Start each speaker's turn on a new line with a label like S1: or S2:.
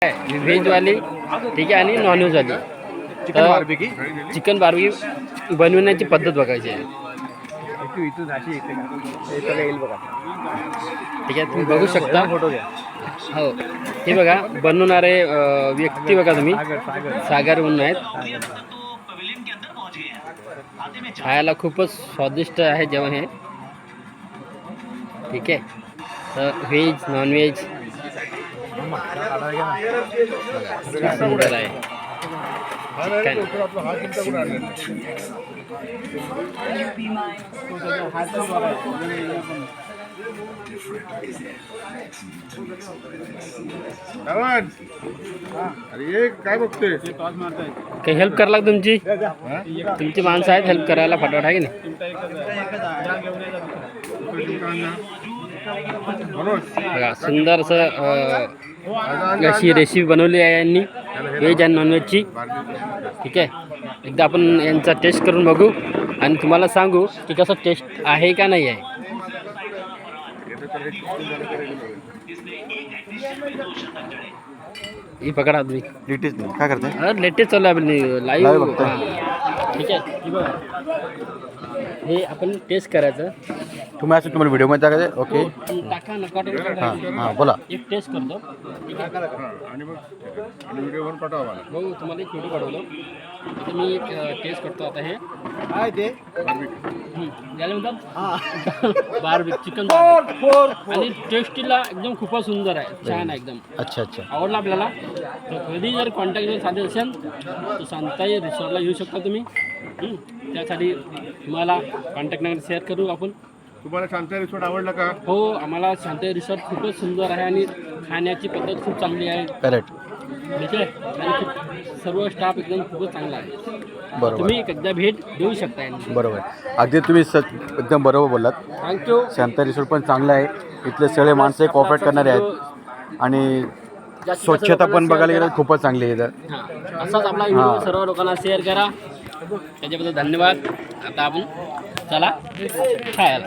S1: व्हेजवाली ठीक आहे आणि नॉनव्हेजवाली.
S2: चिकन बार्बेक्यू
S1: चिकन बार्बेक्यू बनवण्याची पद्धत बघायची आहे.
S2: इथून अशी येते का हे सगळं येईल बघा.
S1: ठीक आहे, तुम्ही बघू शकता.
S2: फोटो घ्या.
S1: हो, हे बघा बनवणारे व्यक्ती बघा तुम्ही,
S2: सागर
S1: सागर म्हणून आहेत. खायला खूपच स्वादिष्ट आहे जेवण हे. ठीक आहे, तर व्हेज नॉनव्हेज सुंदर आहे.
S3: अरे काय बघतोय?
S1: काही हेल्प करायला लागते तुमची? तुमची माणसं आहेत हेल्प करायला फटाफट आहे की नाही? बघा सुंदर असं अशी रेसिपी बनवली आहे यांनी व्हेज आणि नॉनव्हेजची. ठीक आहे, एकदा आपण यांचा टेस्ट करून बघू आणि तुम्हाला सांगू की कसं टेस्ट आहे का नाही आहे. ही पकडा तुम्ही.
S2: लेटेस्ट नाही काय करताय?
S1: लेटेस्ट चालू आहे आपली लाईव्ह. ठीक आहे, ही बघा. हे आपण टेस्ट करायचं.
S2: तुम्ही असं तुम्हाला व्हिडिओमध्ये टाकायचं. ओके
S1: टाका नका
S2: हां हां बोला.
S1: एक टेस्ट करतो.
S3: आणि मग व्हिडिओ बनवून पाठवा मला.
S1: हो, तुम्हाला एक व्हिडिओ पाठवलो. आता मी एक टेस्ट करतो. आता हे
S2: काय ते
S1: याला म्हणतात बार्बिक्यू चिकन आणि टेस्टीला एकदम खूपच सुंदर आहे, छान आहे एकदम.
S2: अच्छा अच्छा
S1: आवडला आपल्याला. तर कधी जर कॉन्टॅक्ट साधे असेल तर शांताई रिसॉर्टला येऊ शकता तुम्ही. त्यासाठी तुम्हाला कॉन्टॅक्ट नंबर शेअर करू आपण.
S3: तुम्हाला शांती रिसॉर्ट आवडला का?
S1: हो, आम्हाला शांताई रिसॉर्ट खूपच सुंदर आहे आणि खाण्याची पद्धत खूप चांगली आहे.
S2: करेक्ट
S1: ठीक आहे, आणि खूप सर्व स्टाफ एकदम खूपच चांगला आहे.
S2: बरोबर
S1: तुम्ही एकदा भेट देऊ शकता यांना.
S2: बरोबर. अगदी तुम्ही एकदम बरोबर बोललात.
S1: थँक्यू.
S2: शांता रिसोर्ट पण चांगलं आहे. इथले सगळे माणसं कॉपरेट करणारे आहेत आणि स्वच्छता पण बघायला गेलं खूपच चांगली आहे इथं.
S1: हां, असाच आपला व्हिडिओ सर्व लोकांना शेअर करा. त्याच्याबद्दल धन्यवाद. आता आपण चला खायला.